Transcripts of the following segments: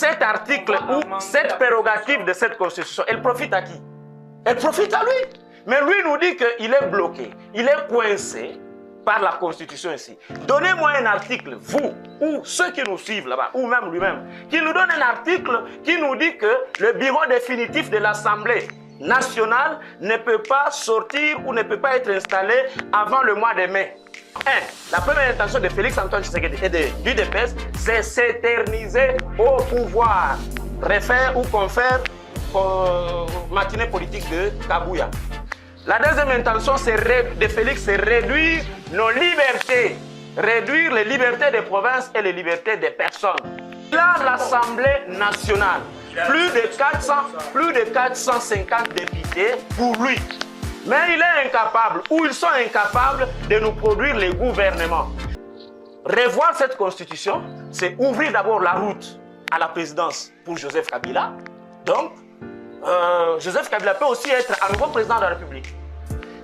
cet article ou cette prérogative de cette constitution, elle profite à qui? Elle profite à lui. Mais lui nous dit qu'il est bloqué, il est coincé par la constitution ici. Donnez-moi un article, vous, ou ceux qui nous suivent là-bas, ou même lui-même, qui nous donne un article qui nous dit que le bureau définitif de l'Assemblée nationale ne peut pas sortir ou ne peut pas être installé avant le mois de mai. La première intention de Félix Antoine Tshisekedi et du DPS, c'est s'éterniser au pouvoir, refaire ou confère matinée politique de Kabouya. La deuxième intention de Félix, c'est réduire nos libertés, réduire les libertés des provinces et les libertés des personnes. Là, l'Assemblée nationale, plus de 450 députés pour lui. Mais il est incapable, ou ils sont incapables de nous produire les gouvernements. Revoir cette constitution, c'est ouvrir d'abord la route à la présidence pour Joseph Kabila. Donc, Joseph Kabila peut aussi être à nouveau président de la République.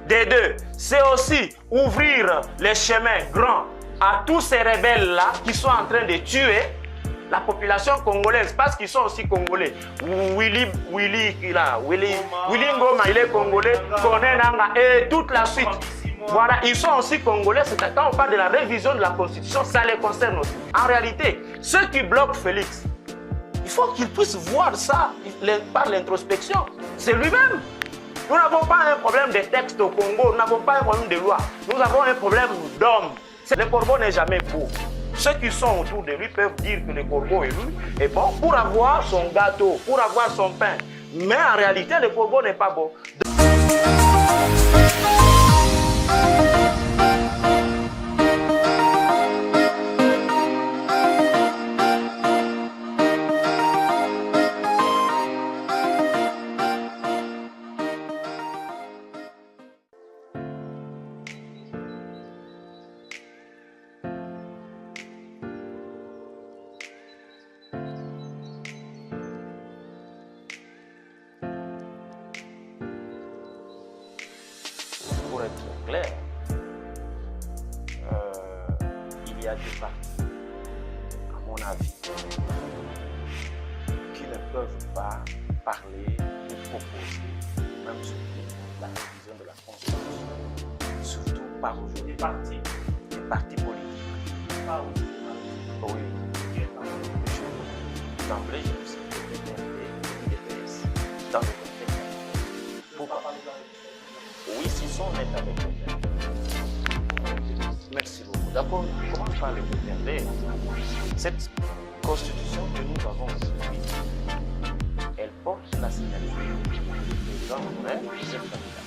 Des deux, c'est aussi ouvrir les chemins grands à tous ces rebelles-là qui sont en train de tuer la population congolaise, parce qu'ils sont aussi congolais. Willy Ngoma, il est congolais, Corneille Nangaa et toute la suite. Voilà, ils sont aussi congolais. C'est quand on parle de la révision de la Constitution, ça les concerne aussi. En réalité, ceux qui bloquent Félix, il faut qu'ils puissent voir ça par l'introspection. C'est lui-même. Nous n'avons pas un problème de texte au Congo, nous n'avons pas un problème de loi. Nous avons un problème d'homme. Le corbeau n'est jamais beau. Ceux qui sont autour de lui peuvent dire que le corbeau est lui est bon pour avoir son gâteau, pour avoir son pain. Mais en réalité, le corbeau n'est pas beau. Pour être clair, il y a des partis, à mon avis, qui ne peuvent pas parler ou proposer, même surtout la révision de la Constitution, surtout par aujourd'hui. Les partis politiques. Pas aujourd'hui. Oui. D'emblée, je vous cite le PPRD, le DPS, dans le contexte. Pourquoi? Oui, s'ils sont honnêtes avec le PPRD. Merci beaucoup. D'abord, comment parler du PPRD? Cette constitution que nous avons aujourd'hui, elle porte la signature du président Joseph Kabila.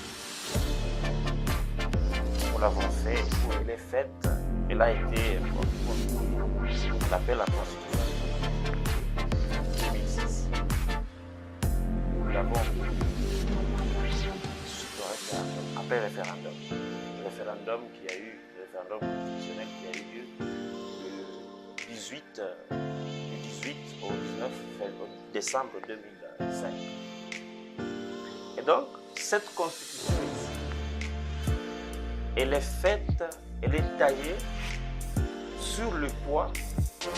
Nous l'avons fait, elle est faite, elle a été, on l'appelle la constitution 2006. Nous l'avons après référendum. Référendum constitutionnel qui a eu lieu du 18 au 19 décembre 2005. Et donc, cette constitution ici, elle est faite, elle est taillée sur le poids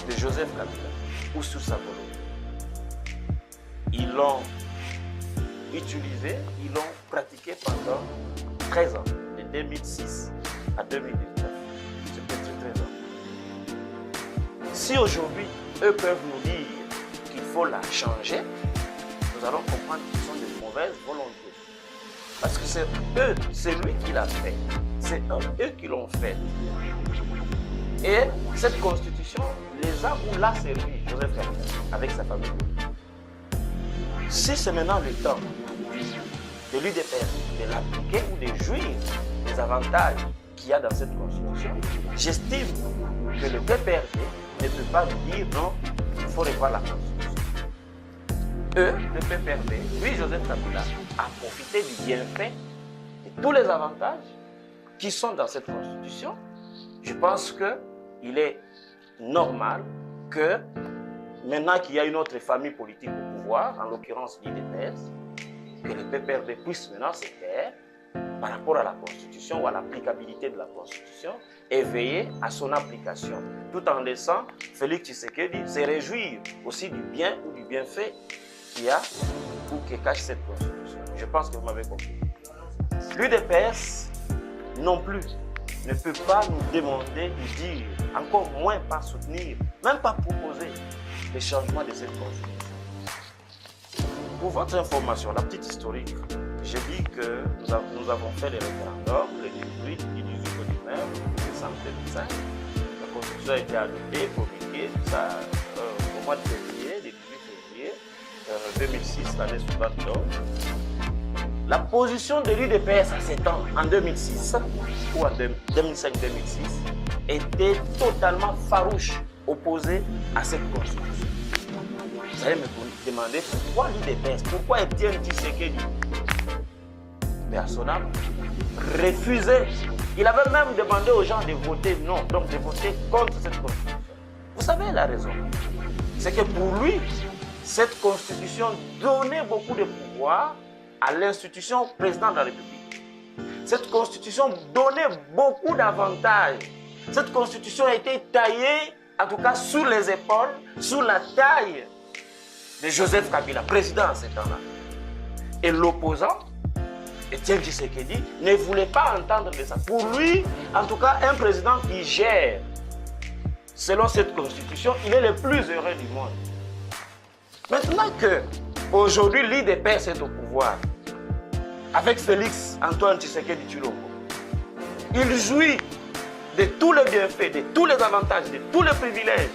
de Joseph Kabila ou sur sa volonté. Ils l'ont utilisé, ils l'ont pratiqué pendant 13 ans, de 2006 à 2019. C'était 13 ans. Si aujourd'hui, eux peuvent nous dire qu'il faut la changer, nous allons comprendre qu'ils sont de mauvaises volontés. Parce que c'est eux, c'est lui qui l'a fait. C'est eux qui l'ont fait. Et cette constitution les a ou l'a servi, Joseph Kabila, avec sa famille. Si c'est maintenant le temps de l'UDPS de l'appliquer ou de jouir des avantages qu'il y a dans cette constitution, j'estime que le PPRD ne peut pas nous dire non, il faut revoir la constitution. Eux, le PPRD, lui, Joseph Kabila, a profité du bienfait de tous les avantages qui sont dans cette constitution. Je pense qu'il est normal que, maintenant qu'il y a une autre famille politique au pouvoir, en l'occurrence l'UDPS, que le PPRD puisse maintenant se taire par rapport à la Constitution ou à l'applicabilité de la Constitution et veiller à son application, tout en laissant Félix Tshisekedi se réjouir aussi du bien ou du bienfait qu'il y a ou que cache cette Constitution. Je pense que vous m'avez compris. L'UDPS non plus ne peut pas nous demander de dire, encore moins pas soutenir, même pas proposer les changements de cette Constitution. Pour votre information, la petite historique, j'ai dit que nous avons fait les référendums le 18 et 18 décembre 2005. La Constitution a été adoptée, promulguée, au mois de février, le 18 février 2006, l'année suivante. La position de l'UDPS à 7 ans, en 2006 ou en 2005-2006, était totalement farouche, opposée à cette Constitution. Vous allez me demander pourquoi l'UDPS, pourquoi Étienne Tshisekedi, personnel, refusait. Il avait même demandé aux gens de voter non, donc de voter contre cette Constitution. Vous savez la raison, c'est que pour lui, cette Constitution donnait beaucoup de pouvoir à l'institution président de la République. Cette Constitution donnait beaucoup d'avantages. Cette Constitution a été taillée, en tout cas sous les épaules, sous la taille de Joseph Kabila, président à ce temps-là. Et l'opposant, Étienne Tshisekedi, ne voulait pas entendre de ça. Pour lui, en tout cas, un président qui gère selon cette Constitution, il est le plus heureux du monde. Maintenant que aujourd'hui l'UDPS est au pouvoir, avec Félix Antoine Tshisekedi Tshilombo, il jouit de tous les bienfaits, de tous les avantages, de tous les privilèges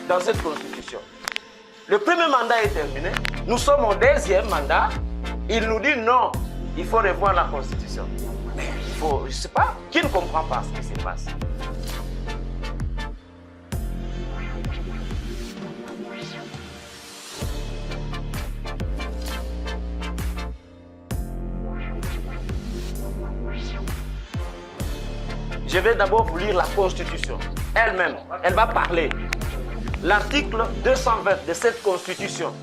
dans cette Constitution. Le premier mandat est terminé, nous sommes au deuxième mandat, il nous dit non, il faut revoir la Constitution. Mais il faut, je ne sais pas, qui ne comprend pas ce qui se passe? Je vais d'abord vous lire la Constitution elle-même. Elle va parler. L'article 220 de cette Constitution,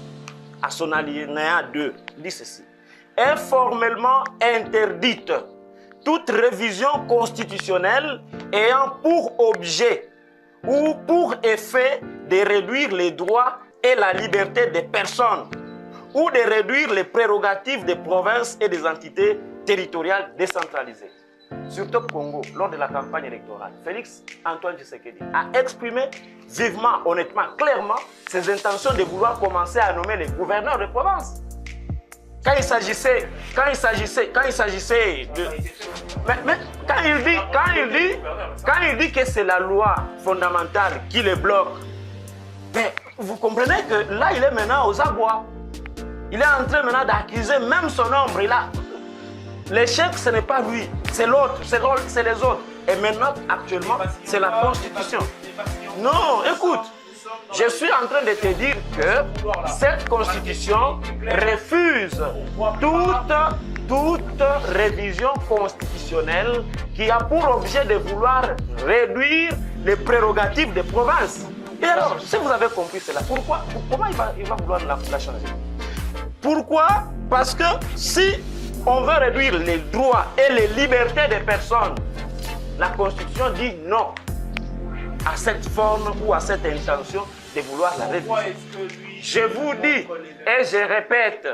à son alinéa 2, dit ceci. Est formellement interdite toute révision constitutionnelle ayant pour objet ou pour effet de réduire les droits et la liberté des personnes ou de réduire les prérogatives des provinces et des entités territoriales décentralisées. Sur Top Congo, lors de la campagne électorale, Félix Antoine Tshisekedi a exprimé vivement, honnêtement, clairement ses intentions de vouloir commencer à nommer les gouverneurs de province. Quand il s'agissait de... Mais quand il dit que c'est la loi fondamentale qui le bloque, mais vous comprenez que là, il est maintenant aux abois. Il est en train maintenant d'accuser même son ombre. L'échec, ce n'est pas lui, c'est l'autre, c'est les autres. Et maintenant, actuellement, c'est la Constitution. Non, écoute, je suis en train de te dire que cette Constitution refuse toute révision constitutionnelle qui a pour objet de vouloir réduire les prérogatives des provinces. Et alors, si vous avez compris cela, comment il va vouloir la changer? Pourquoi? Parce que si on veut réduire les droits et les libertés des personnes, la Constitution dit non à cette forme ou à cette intention de vouloir la réviser. Je vous dis et je répète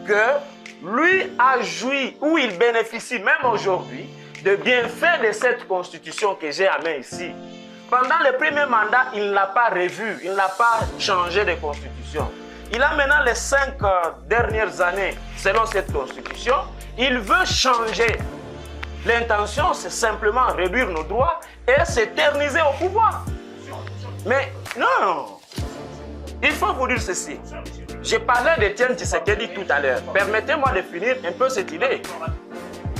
que lui a joui ou il bénéficie même aujourd'hui de bienfaits de cette Constitution que j'ai à main ici. Pendant le premier mandat, il ne l'a pas revu, il n'a pas changé de Constitution. Il a maintenant les 5 dernières années, selon cette Constitution, il veut changer. L'intention, c'est simplement réduire nos droits et s'éterniser au pouvoir. Mais non, il faut vous dire ceci. J'ai parlé d'Étienne Tshisekedi tout à l'heure. Permettez-moi de finir un peu cette idée.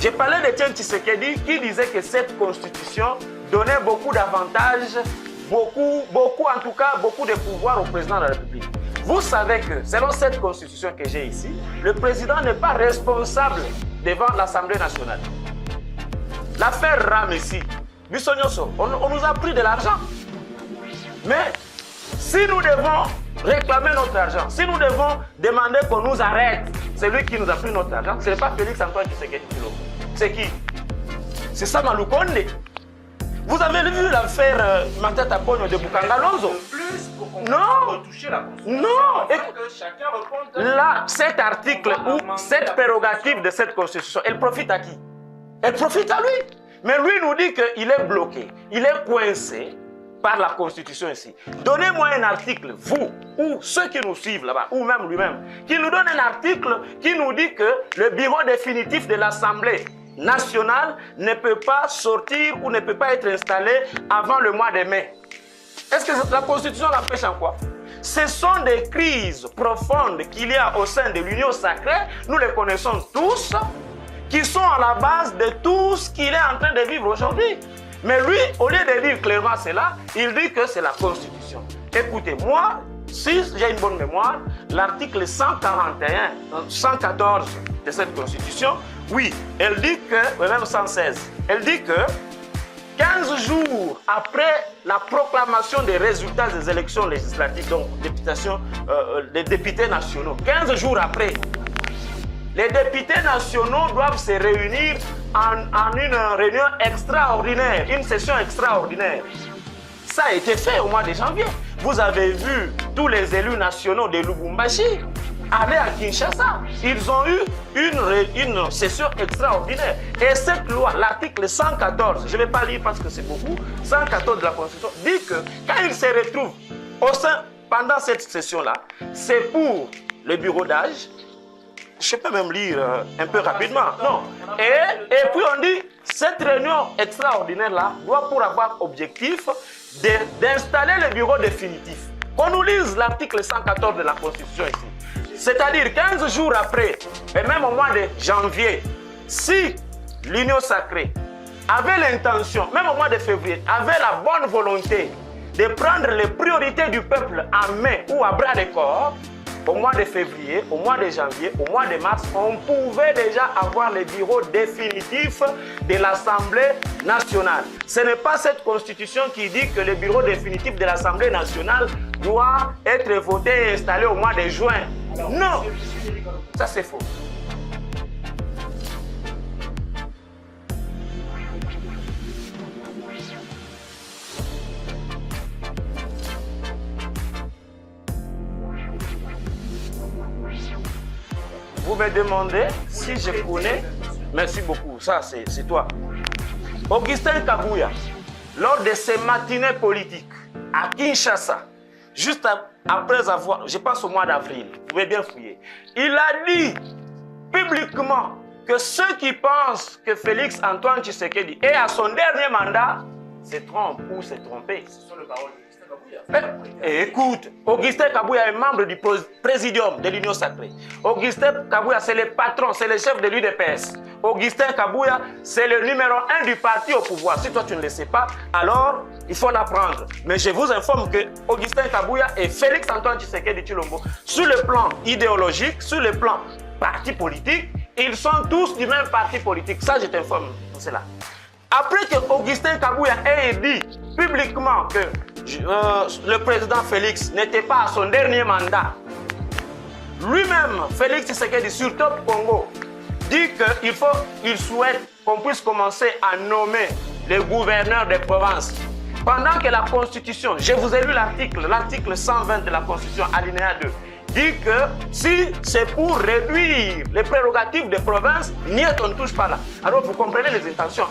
J'ai parlé d'Étienne Tshisekedi qui disait que cette Constitution donnait beaucoup d'avantages, beaucoup de pouvoir au président de la République. Vous savez que, selon cette Constitution que j'ai ici, le président n'est pas responsable devant l'Assemblée nationale. L'affaire RAM ici, on nous a pris de l'argent. Mais si nous devons réclamer notre argent, si nous devons demander qu'on nous arrête, celui qui nous a pris notre argent, ce n'est pas Félix Antoine Tshisekedi Tshilombo. C'est qui? C'est ça Malukonde. Vous avez vu l'affaire Matata Pogno de Bukangalonzo? Plus pour qu'on Non. retoucher la Constitution. Non. Que chacun réponde. Là, cet article ou cette prérogative de cette Constitution, elle profite à qui? Elle profite à lui. Mais lui nous dit qu'il est bloqué, il est coincé par la Constitution ici. Donnez-moi un article, vous, ou ceux qui nous suivent là-bas, ou même lui-même, qui nous donne un article qui nous dit que le bureau définitif de l'Assemblée nationale ne peut pas sortir ou ne peut pas être installé avant le mois de mai. Est-ce que la Constitution l'empêche en quoi? Ce sont des crises profondes qu'il y a au sein de l'Union sacrée, nous les connaissons tous, qui sont à la base de tout ce qu'il est en train de vivre aujourd'hui. Mais lui, au lieu de dire clairement cela, il dit que c'est la Constitution. Écoutez, moi, si j'ai une bonne mémoire, l'article 141, 114 de cette Constitution, oui, elle dit que, même 116, elle dit que 15 jours après la proclamation des résultats des élections législatives, donc des députés nationaux, 15 jours après, les députés nationaux doivent se réunir en une réunion extraordinaire, une session extraordinaire. Ça a été fait au mois de janvier. Vous avez vu tous les élus nationaux de Lubumbashi aller à Kinshasa. Ils ont eu une session extraordinaire. Et cette loi, l'article 114, je ne vais pas lire parce que c'est beaucoup, 114 de la Constitution, dit que quand ils se retrouvent pendant cette session-là, c'est pour le bureau d'âge. Je peux même lire un peu rapidement. Non. Et puis on dit, cette réunion extraordinaire-là doit pour avoir objectif d'installer le bureau définitif. Qu'on nous lise l'article 114 de la Constitution ici. C'est-à-dire 15 jours après, et même au mois de janvier, si l'Union sacrée avait l'intention, même au mois de février, avait la bonne volonté de prendre les priorités du peuple en main ou à bras de corps, au mois de février, au mois de janvier, au mois de mars, on pouvait déjà avoir le bureau définitif de l'Assemblée nationale. Ce n'est pas cette constitution qui dit que le bureau définitif de l'Assemblée nationale doit être voté et installé au mois de juin. Non, ça c'est faux. Vous me demandez si je connais, merci beaucoup, ça c'est toi. Augustin Kabuya, lors de ses matinées politiques à Kinshasa, juste après avoir, je pense au mois d'avril, vous pouvez bien fouiller, il a dit publiquement que ceux qui pensent que Félix Antoine Tshisekedi est à son dernier mandat se trompent ou se trompent. Ce sont les paroles d'Augustin Kabuya. Écoute, Augustin Kabuya est membre du présidium de l'Union sacrée. Augustin Kabuya, c'est le patron, c'est le chef de l'UDPS. Augustin Kabuya, c'est le numéro 1 du parti au pouvoir. Si toi tu ne le sais pas, alors il faut l'apprendre. Mais je vous informe que Augustin Kabuya et Félix Antoine Tshisekedi Tshilombo, sur le plan idéologique, sur le plan parti politique, ils sont tous du même parti politique. Ça, je t'informe de cela. Après que Augustin Kabuya ait dit publiquement que le président Félix n'était pas à son dernier mandat, lui-même, Félix Tshisekedi sur Top Congo, dit qu'il souhaite qu'on puisse commencer à nommer les gouverneurs des provinces. Pendant que la Constitution, je vous ai lu l'article 120 de la Constitution, alinéa 2, dit que si c'est pour réduire les prérogatives des provinces, on ne touche pas là. Alors vous comprenez les intentions.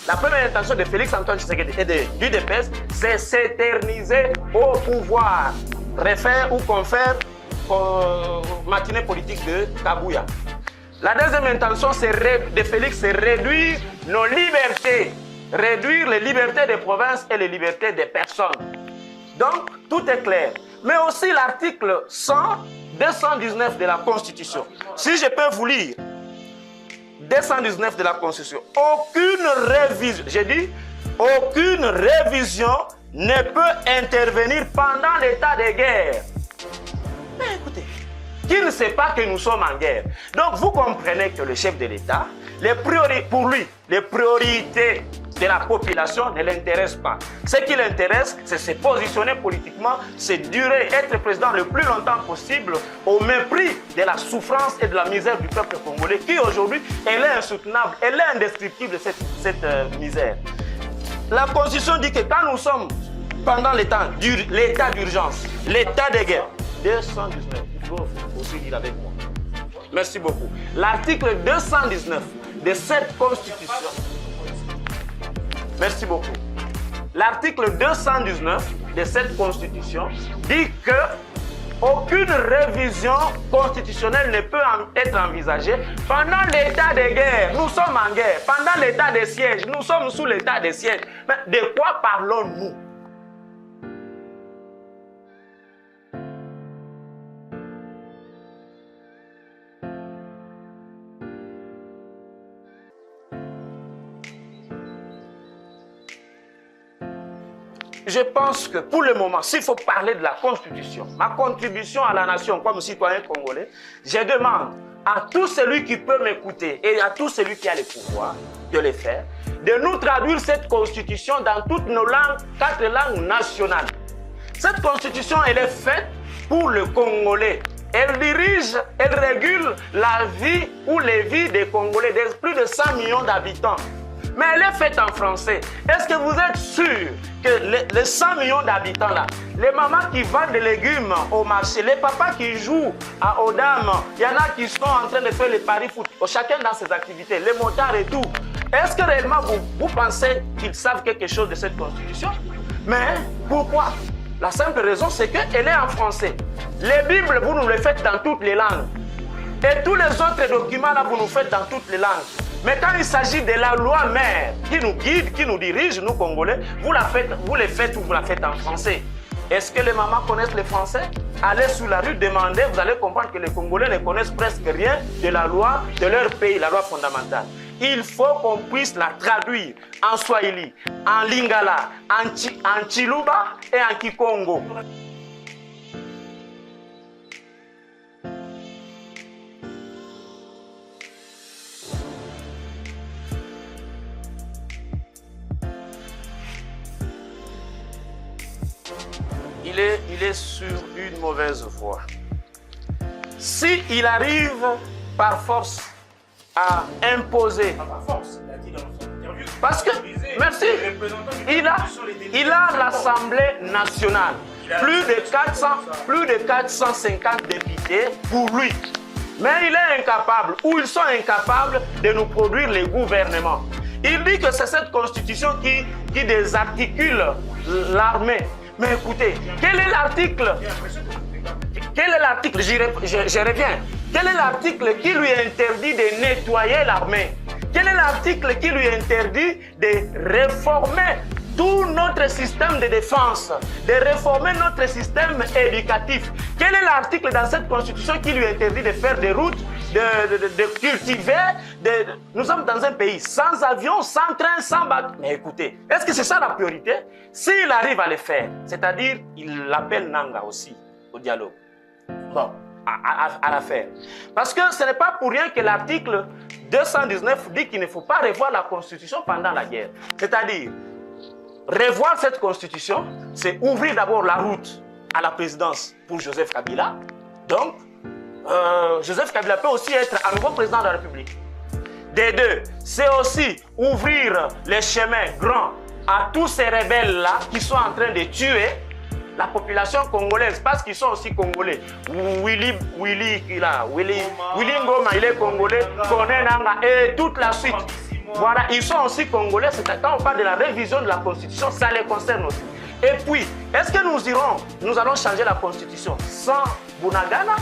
La première intention de Félix Antoine Tshisekedi et du DPS, c'est s'éterniser au pouvoir, refaire ou confère matinée politique de Kabuya. La deuxième intention de Félix, c'est réduire nos libertés, réduire les libertés des provinces et les libertés des personnes. Donc, tout est clair. Mais aussi l'article 219 de la Constitution. Si je peux vous lire, 219 de la Constitution. Aucune révision, j'ai dit, aucune révision ne peut intervenir pendant l'état de guerre. Mais écoutez, qui ne sait pas que nous sommes en guerre? Donc vous comprenez que le chef de l'État, pour lui, les priorités de la population ne l'intéresse pas. Ce qui l'intéresse, c'est se positionner politiquement, c'est durer, être président le plus longtemps possible au mépris de la souffrance et de la misère du peuple congolais qui aujourd'hui, elle est insoutenable, elle est indescriptible cette misère. La Constitution dit que quand nous sommes pendant l'état d'urgence, l'état de guerre, 219, il faut aussi lire avec moi. Merci beaucoup. L'article 219 de cette Constitution, merci beaucoup. L'article 219 de cette Constitution dit que aucune révision constitutionnelle ne peut être envisagée pendant l'état de guerre. Nous sommes en guerre. Pendant l'état de siège, nous sommes sous l'état de siège. Mais de quoi parlons-nous? Je pense que pour le moment, s'il faut parler de la Constitution, ma contribution à la nation comme citoyen congolais, je demande à tout celui qui peut m'écouter et à tout celui qui a le pouvoir de le faire, de nous traduire cette Constitution dans toutes nos langues, 4 langues nationales. Cette Constitution, elle est faite pour le Congolais. Elle dirige, elle régule la vie ou les vies des Congolais, de plus de 100 millions d'habitants. Mais elle est faite en français. Est-ce que vous êtes sûr que les 100 millions d'habitants là, les mamans qui vendent des légumes au marché, les papas qui jouent aux dames, il y en a qui sont en train de faire les paris foot, chacun dans ses activités, les motards et tout. Est-ce que réellement vous pensez qu'ils savent quelque chose de cette Constitution? Mais pourquoi? La simple raison, c'est qu'elle est en français. Les Bibles, vous nous les faites dans toutes les langues. Et tous les autres documents là, vous nous faites dans toutes les langues. Mais quand il s'agit de la loi mère qui nous guide, qui nous dirige, nous Congolais, vous la faites en français. Est-ce que les mamans connaissent le français? Allez sur la rue, demandez, vous allez comprendre que les Congolais ne connaissent presque rien de la loi de leur pays, la loi fondamentale. Il faut qu'on puisse la traduire en Swahili, en Lingala, en Chiluba et en Kikongo. Il est sur une mauvaise voie. S'il arrive par force à imposer, parce que, merci, il a l'Assemblée nationale, plus de 450 députés pour lui. Mais il est incapable, ou ils sont incapables de nous produire les gouvernements. Il dit que c'est cette constitution qui désarticule l'armée. Mais écoutez, quel est l'article? Je reviens. Quel est l'article qui lui interdit de nettoyer l'armée? Quel est l'article qui lui interdit de réformer tout notre système de défense, de réformer notre système éducatif? Quel est l'article dans cette constitution qui lui interdit de faire des routes, de cultiver? Nous sommes dans un pays sans avion, sans train, sans bateau. Mais écoutez, est-ce que c'est ça la priorité? S'il arrive à le faire, c'est-à-dire il appelle Nanga aussi au dialogue. Bon, à la faire. Parce que ce n'est pas pour rien que l'article 219 dit qu'il ne faut pas revoir la constitution pendant la guerre. C'est-à-dire, revoir cette constitution, c'est ouvrir d'abord la route à la présidence pour Joseph Kabila. Donc, Joseph Kabila peut aussi être à nouveau président de la République. Des deux, c'est aussi ouvrir les chemins grands à tous ces rebelles-là qui sont en train de tuer la population congolaise parce qu'ils sont aussi congolais. Willy Ngoma, il est congolais, Corneille Nangaa et toute la suite. Voilà, ils sont aussi congolais. Quand on parle de la révision de la constitution, ça les concerne aussi. Et puis, est-ce que nous allons changer la constitution sans Bunagana,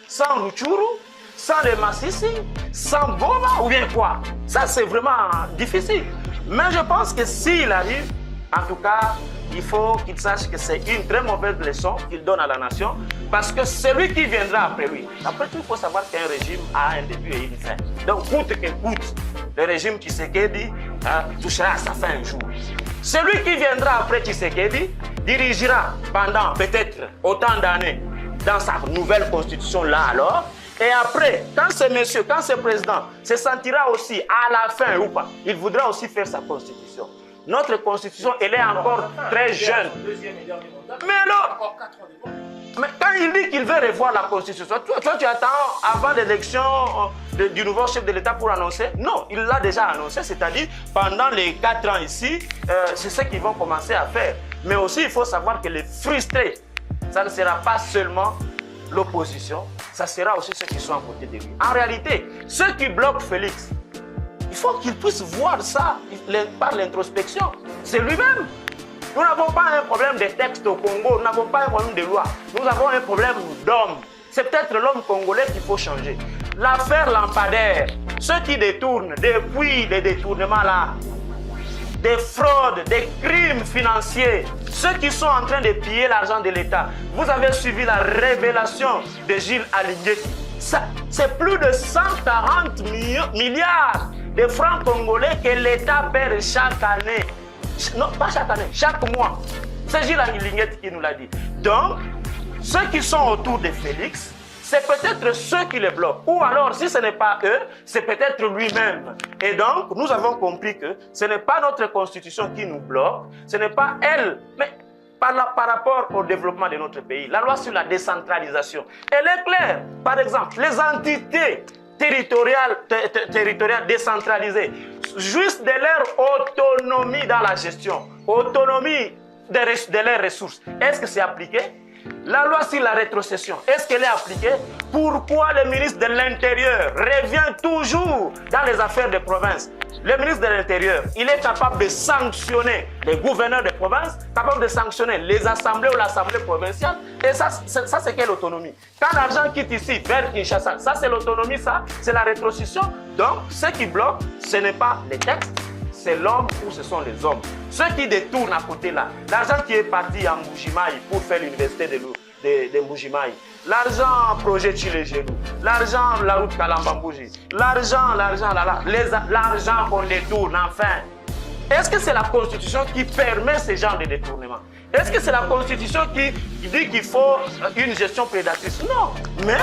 sans Rutshuru, sans les Massissi, sans Goma ou bien quoi? Ça, c'est vraiment difficile. Mais je pense que s'il arrive, en tout cas, il faut qu'il sache que c'est une très mauvaise leçon qu'il donne à la nation, parce que celui qui viendra après lui, après tout, il faut savoir qu'un régime a un début et une fin. Donc, coûte que coûte, le régime Tshisekedi touchera à sa fin un jour. Celui qui viendra après Tshisekedi dirigera pendant peut-être autant d'années dans sa nouvelle constitution là alors, Et après, quand ce monsieur, quand ce président se sentira aussi à la fin ou pas, il voudra aussi faire sa constitution. Notre constitution, elle est encore très jeune. Mais alors, mais quand il dit qu'il veut revoir la constitution, toi tu attends avant l'élection du nouveau chef de l'État pour annoncer? Non, il l'a déjà annoncé, c'est-à-dire pendant les 4 ans ici, c'est ce qu'ils vont commencer à faire. Mais aussi, il faut savoir que les frustrés, ça ne sera pas seulement l'opposition, ça sera aussi ceux qui sont à côté de lui. En réalité, ceux qui bloquent Félix, il faut qu'il puisse voir ça par l'introspection. C'est lui-même. Nous n'avons pas un problème de texte au Congo, nous n'avons pas un problème de loi. Nous avons un problème d'homme. C'est peut-être l'homme congolais qu'il faut changer. L'affaire lampadaire, ceux qui détournent depuis les détournements là, des fraudes, des crimes financiers, ceux qui sont en train de piller l'argent de l'État. Vous avez suivi la révélation de Gilles Aligeti. C'est plus de 140 milliards de francs congolais que l'État perd chaque année. Non, pas chaque année, chaque mois. C'est Gilles Aligeti qui nous l'a dit. Donc, ceux qui sont autour de Félix, c'est peut-être ceux qui les bloquent. Ou alors, si ce n'est pas eux, c'est peut-être lui-même. Et donc, nous avons compris que ce n'est pas notre constitution qui nous bloque, ce n'est pas elle, mais par rapport au développement de notre pays. La loi sur la décentralisation, elle est claire. Par exemple, les entités territoriales décentralisées, juste de leur autonomie dans la gestion, autonomie de leurs ressources. Est-ce que c'est appliqué? La loi sur la rétrocession, est-ce qu'elle est appliquée? Pourquoi le ministre de l'Intérieur revient toujours dans les affaires de province? Le ministre de l'Intérieur, il est capable de sanctionner les gouverneurs de province, capable de sanctionner les assemblées ou l'assemblée provinciale. Et ça c'est quelle autonomie? Quand l'argent quitte ici vers Kinshasa, ça c'est l'autonomie, ça c'est la rétrocession. Donc, ce qui bloque, ce n'est pas les textes, c'est l'homme ou ce sont les hommes. Ceux qui détournent à côté là, l'argent qui est parti à Mbujimaï pour faire l'université de Mbujimaï, l'argent projet Chilegelou, l'argent la route Kalambambouji, l'argent qu'on détourne enfin. Est-ce que c'est la Constitution qui permet ce genre de détournement? Est-ce que c'est la Constitution qui dit qu'il faut une gestion prédatrice? Non, mais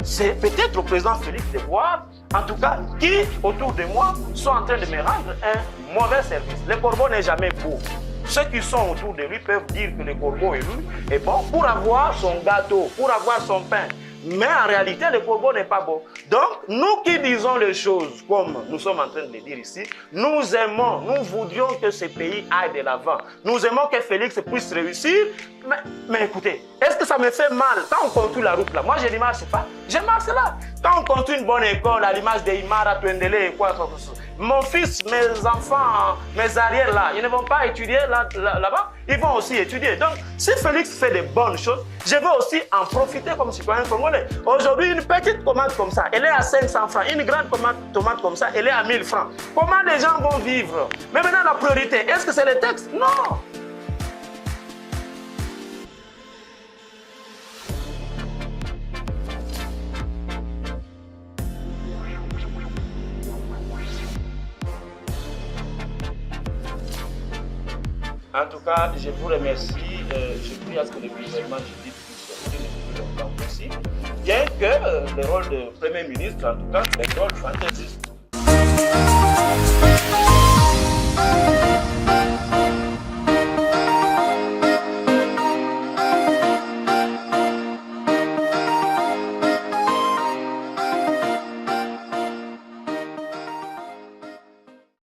c'est peut-être au président Félix de voir, en tout cas, qui autour de moi sont en train de me rendre un mauvais service. Le corbeau n'est jamais beau. Ceux qui sont autour de lui peuvent dire que le corbeau est bon pour avoir son gâteau, pour avoir son pain. Mais en réalité, le corbeau n'est pas beau. Donc, nous qui disons les choses comme nous sommes en train de le dire ici, nous aimons, nous voudrions que ce pays aille de l'avant. Nous aimons que Félix puisse réussir. Mais écoutez, est-ce que ça me fait mal quand on construit la route là? Moi, je ne marche pas. Je marche là. Quand on construit une bonne école à l'image de Imara, Twendele et quoi, mon fils, mes enfants, mes arrières là, ils ne vont pas étudier là-bas, ils vont aussi étudier. Donc, si Félix fait de bonnes choses, je veux aussi en profiter comme citoyen congolais. Aujourd'hui, une petite tomate comme ça, elle est à 500 francs. Une grande tomate comme ça, elle est à 1000 francs. Comment les gens vont vivre? Mais maintenant, la priorité, est-ce que c'est les textes? Non. En tout cas, je vous remercie. Je prie à ce que le gouvernement puisse sortir le plus longtemps possible. Bien que le rôle de Premier ministre, en tout cas, est un rôle fantaisiste.